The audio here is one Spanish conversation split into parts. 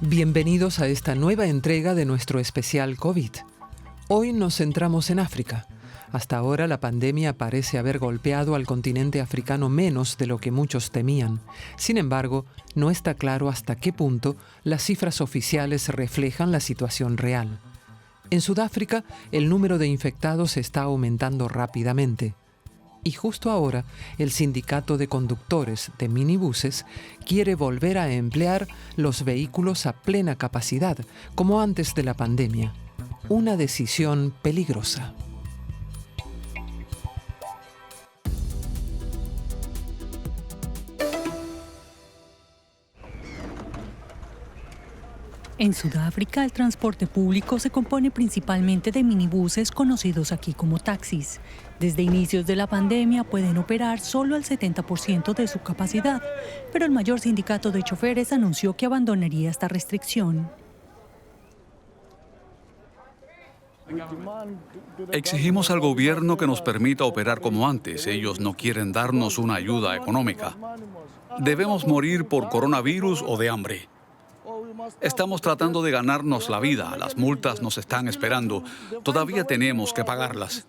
Bienvenidos a esta nueva entrega de nuestro especial COVID. Hoy nos centramos en África. Hasta ahora la pandemia parece haber golpeado al continente africano menos de lo que muchos temían. Sin embargo, no está claro hasta qué punto las cifras oficiales reflejan la situación real. En Sudáfrica, el número de infectados está aumentando rápidamente. Y justo ahora, el sindicato de conductores de minibuses quiere volver a emplear los vehículos a plena capacidad, como antes de la pandemia. Una decisión peligrosa. En Sudáfrica, el transporte público se compone principalmente de minibuses conocidos aquí como taxis. Desde inicios de la pandemia pueden operar solo al 70% de su capacidad, pero el mayor sindicato de choferes anunció que abandonaría esta restricción. Exigimos al gobierno que nos permita operar como antes. Ellos no quieren darnos una ayuda económica. Debemos morir por coronavirus o de hambre. Estamos tratando de ganarnos la vida. Las multas nos están esperando. Todavía tenemos que pagarlas.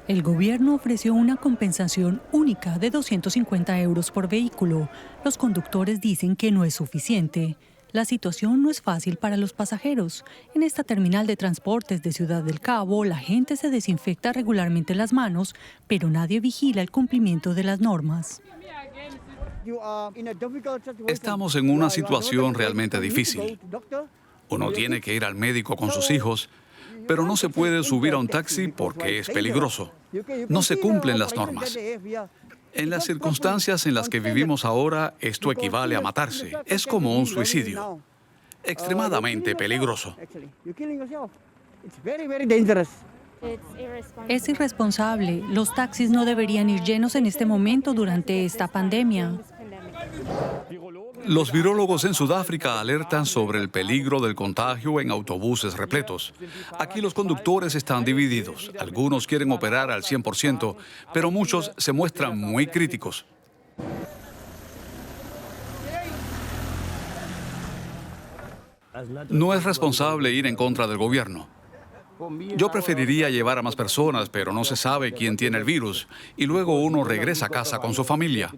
El gobierno ofreció una compensación única de 250 € por vehículo. Los conductores dicen que no es suficiente. La situación no es fácil para los pasajeros. En esta terminal de transportes de Ciudad del Cabo, la gente se desinfecta regularmente las manos, pero nadie vigila el cumplimiento de las normas. Estamos en una situación realmente difícil. Uno tiene que ir al médico con sus hijos, pero no se puede subir a un taxi porque es peligroso. No se cumplen las normas. En las circunstancias en las que vivimos ahora, esto equivale a matarse. Es como un suicidio. Extremadamente peligroso. Es irresponsable. Los taxis no deberían ir llenos en este momento durante esta pandemia. Los virólogos en Sudáfrica alertan sobre el peligro del contagio en autobuses repletos. Aquí los conductores están divididos. Algunos quieren operar al 100%, pero muchos se muestran muy críticos. No es responsable ir en contra del gobierno. Yo preferiría llevar a más personas, pero no se sabe quién tiene el virus, y luego uno regresa a casa con su familia.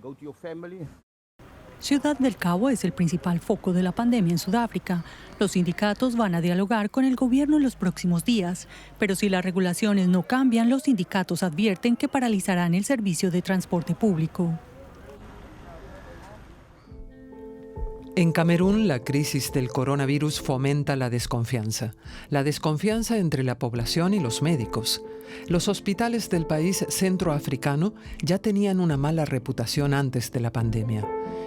Ciudad del Cabo es el principal foco de la pandemia en Sudáfrica. Los sindicatos van a dialogar con el gobierno en los próximos días, pero si las regulaciones no cambian, los sindicatos advierten que paralizarán el servicio de transporte público. En Camerún, la crisis del coronavirus fomenta la desconfianza entre la población y los médicos. Los hospitales del país centroafricano ya tenían una mala reputación antes de la pandemia.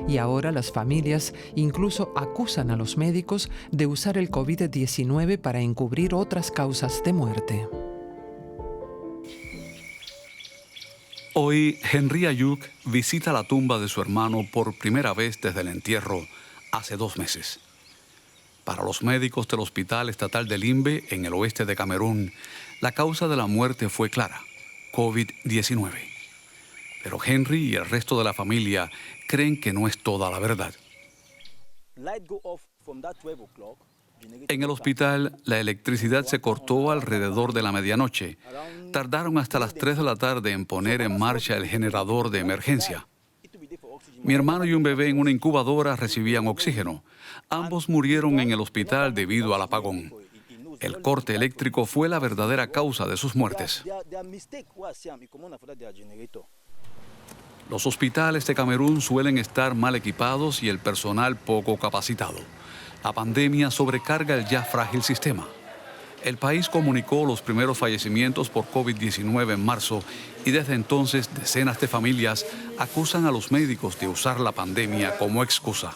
Y ahora las familias incluso acusan a los médicos de usar el COVID-19 para encubrir otras causas de muerte. Hoy, Henry Ayuk visita la tumba de su hermano por primera vez desde el entierro hace 2 meses. Para los médicos del Hospital Estatal de Limbe, en el oeste de Camerún, la causa de la muerte fue clara: COVID-19. Pero Henry y el resto de la familia creen que no es toda la verdad. En el hospital, la electricidad se cortó alrededor de la medianoche. Tardaron hasta las 3 de la tarde en poner en marcha el generador de emergencia. Mi hermano y un bebé en una incubadora recibían oxígeno. Ambos murieron en el hospital debido al apagón. El corte eléctrico fue la verdadera causa de sus muertes. Los hospitales de Camerún suelen estar mal equipados y el personal poco capacitado. La pandemia sobrecarga el ya frágil sistema. El país comunicó los primeros fallecimientos por COVID-19 en marzo y desde entonces decenas de familias acusan a los médicos de usar la pandemia como excusa.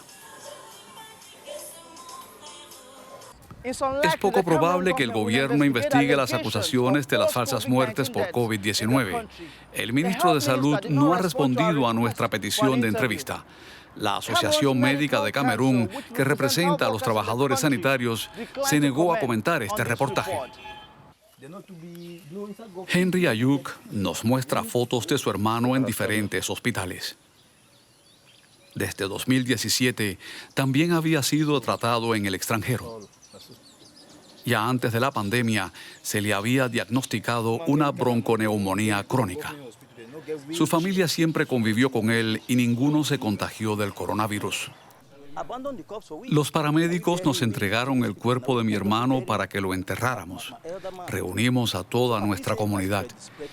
Es poco probable que el gobierno investigue las acusaciones de las falsas muertes por COVID-19. El ministro de Salud no ha respondido a nuestra petición de entrevista. La Asociación Médica de Camerún, que representa a los trabajadores sanitarios, se negó a comentar este reportaje. Henry Ayuk nos muestra fotos de su hermano en diferentes hospitales. Desde 2017 también había sido tratado en el extranjero. Ya antes de la pandemia se le había diagnosticado una bronconeumonía crónica. Su familia siempre convivió con él y ninguno se contagió del coronavirus. Los paramédicos nos entregaron el cuerpo de mi hermano para que lo enterráramos. Reunimos a toda nuestra comunidad.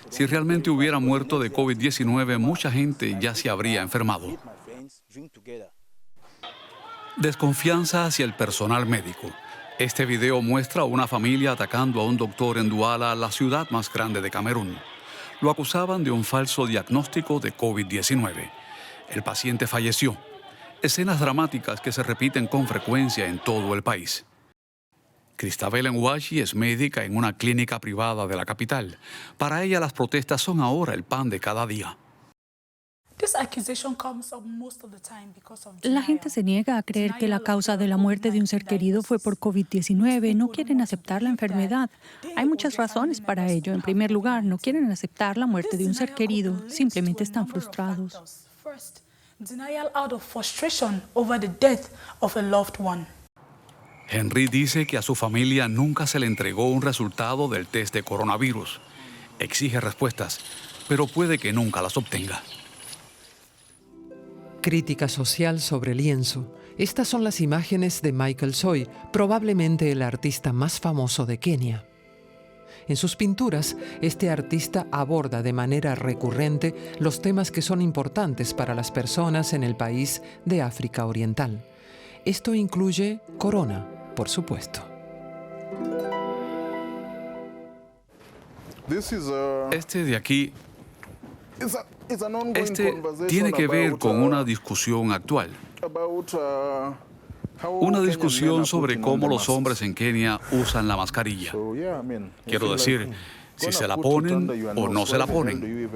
Si realmente hubiera muerto de COVID-19, mucha gente ya se habría enfermado. Desconfianza hacia el personal médico. Este video muestra a una familia atacando a un doctor en Douala, la ciudad más grande de Camerún. Lo acusaban de un falso diagnóstico de COVID-19. El paciente falleció. Escenas dramáticas que se repiten con frecuencia en todo el país. Christabel Nwashi es médica en una clínica privada de la capital. Para ella las protestas son ahora el pan de cada día. La gente se niega a creer que la causa de la muerte de un ser querido fue por COVID-19. No quieren aceptar la enfermedad. Hay muchas razones para ello. En primer lugar, no quieren aceptar la muerte de un ser querido. Simplemente están frustrados. Henry dice que a su familia nunca se le entregó un resultado del test de coronavirus. Exige respuestas, pero puede que nunca las obtenga. Crítica social sobre lienzo. Estas son las imágenes de Michael Soy, probablemente el artista más famoso de Kenia. En sus pinturas, este artista aborda de manera recurrente los temas que son importantes para las personas en el país de África Oriental. Esto incluye corona, por supuesto. Este de aquí tiene que ver con una discusión actual. Una discusión sobre cómo los hombres en Kenia usan la mascarilla. Quiero decir, si se la ponen o no se la ponen.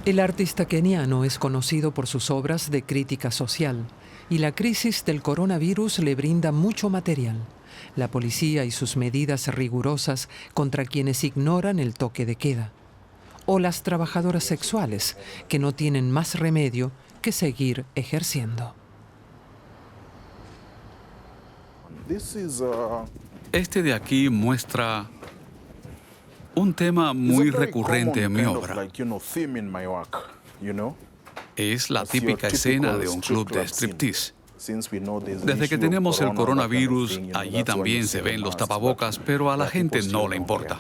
El artista keniano es conocido por sus obras de crítica social y la crisis del coronavirus le brinda mucho material. La policía y sus medidas rigurosas contra quienes ignoran el toque de queda. O las trabajadoras sexuales que no tienen más remedio que seguir ejerciendo. Este de aquí muestra un tema muy recurrente en mi obra. Es la típica escena de un club de striptease. Desde que tenemos el coronavirus, allí también se ven los tapabocas, pero a la gente no le importa.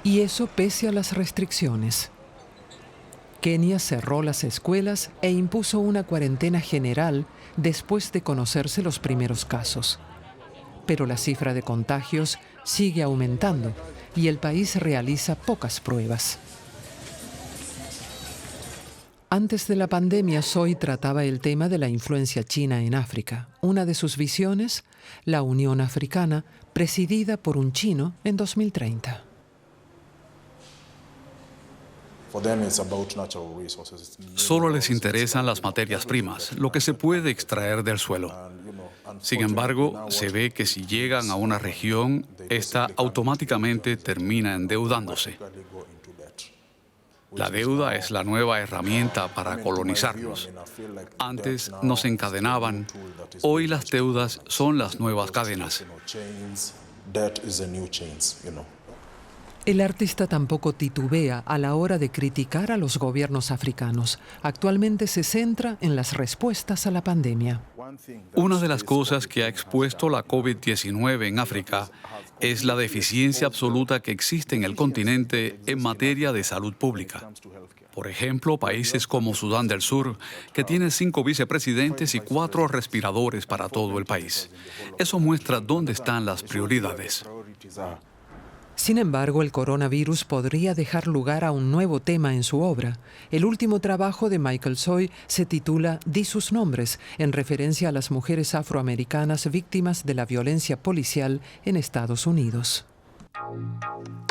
Y eso pese a las restricciones. Kenia cerró las escuelas e impuso una cuarentena general después de conocerse los primeros casos. Pero la cifra de contagios sigue aumentando y el país realiza pocas pruebas. Antes de la pandemia, Soy trataba el tema de la influencia china en África. Una de sus visiones, la Unión Africana, presidida por un chino en 2030. Solo les interesan las materias primas, lo que se puede extraer del suelo. Sin embargo, se ve que si llegan a una región, esta automáticamente termina endeudándose. La deuda es la nueva herramienta para colonizarnos. Antes nos encadenaban, hoy las deudas son las nuevas cadenas. El artista tampoco titubea a la hora de criticar a los gobiernos africanos. Actualmente se centra en las respuestas a la pandemia. Una de las cosas que ha expuesto la COVID-19 en África es la deficiencia absoluta que existe en el continente en materia de salud pública. Por ejemplo, países como Sudán del Sur, que tiene 5 vicepresidentes y 4 respiradores para todo el país. Eso muestra dónde están las prioridades. Sin embargo, el coronavirus podría dejar lugar a un nuevo tema en su obra. El último trabajo de Michael Soy se titula Di sus nombres, en referencia a las mujeres afroamericanas víctimas de la violencia policial en Estados Unidos.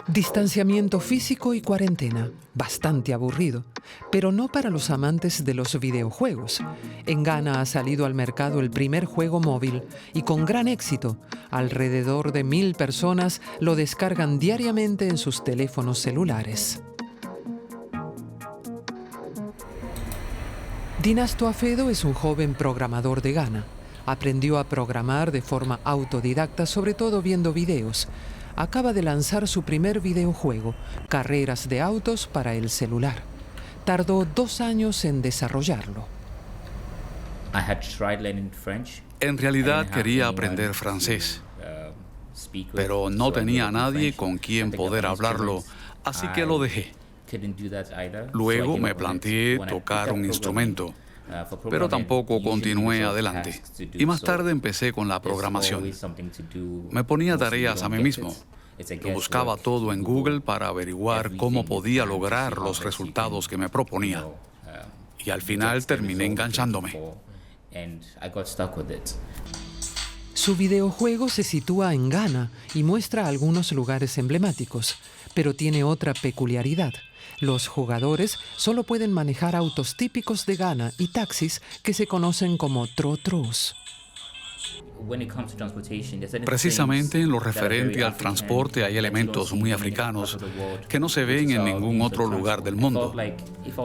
Distanciamiento físico y cuarentena. Bastante aburrido, pero no para los amantes de los videojuegos. En Ghana ha salido al mercado el primer juego móvil y con gran éxito. Alrededor de 1000 personas lo descargan diariamente en sus teléfonos celulares. Dinasto Afedo es un joven programador de Ghana. Aprendió a programar de forma autodidacta, sobre todo viendo videos. Acaba de lanzar su primer videojuego, Carreras de autos para el celular. Tardó 2 años en desarrollarlo. En realidad quería aprender francés, pero no tenía a nadie con quien poder hablarlo, así que lo dejé. Luego me planteé tocar un instrumento, pero tampoco continué adelante. Y más tarde empecé con la programación. Me ponía tareas a mí mismo. Lo buscaba todo en Google para averiguar cómo podía lograr los resultados que me proponía. Y al final terminé enganchándome. Su videojuego se sitúa en Ghana y muestra algunos lugares emblemáticos, pero tiene otra peculiaridad. Los jugadores solo pueden manejar autos típicos de Ghana y taxis que se conocen como trotros. Precisamente en lo referente al transporte hay elementos muy africanos que no se ven en ningún otro lugar del mundo.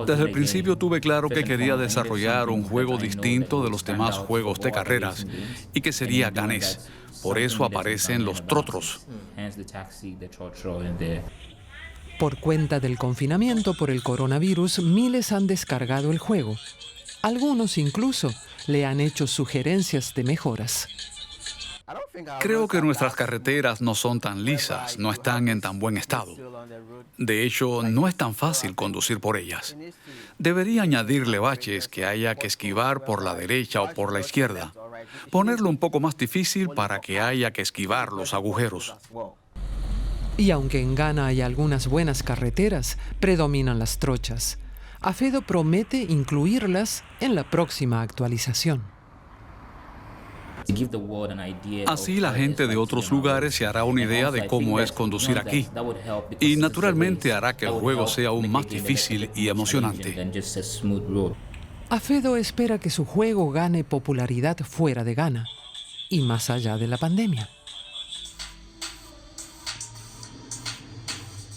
Desde el principio tuve claro que quería desarrollar un juego distinto de los demás juegos de carreras y que sería ghanés. Por eso aparecen los trotros. Por cuenta del confinamiento por el coronavirus, miles han descargado el juego. Algunos incluso le han hecho sugerencias de mejoras. Creo que nuestras carreteras no son tan lisas, no están en tan buen estado. De hecho, no es tan fácil conducir por ellas. Debería añadirle baches que haya que esquivar por la derecha o por la izquierda. Ponerlo un poco más difícil para que haya que esquivar los agujeros. Y aunque en Ghana hay algunas buenas carreteras, predominan las trochas. Afedo promete incluirlas en la próxima actualización. Así la gente de otros lugares se hará una idea de cómo es conducir aquí. Y naturalmente hará que el juego sea aún más difícil y emocionante. Afedo espera que su juego gane popularidad fuera de Ghana y más allá de la pandemia.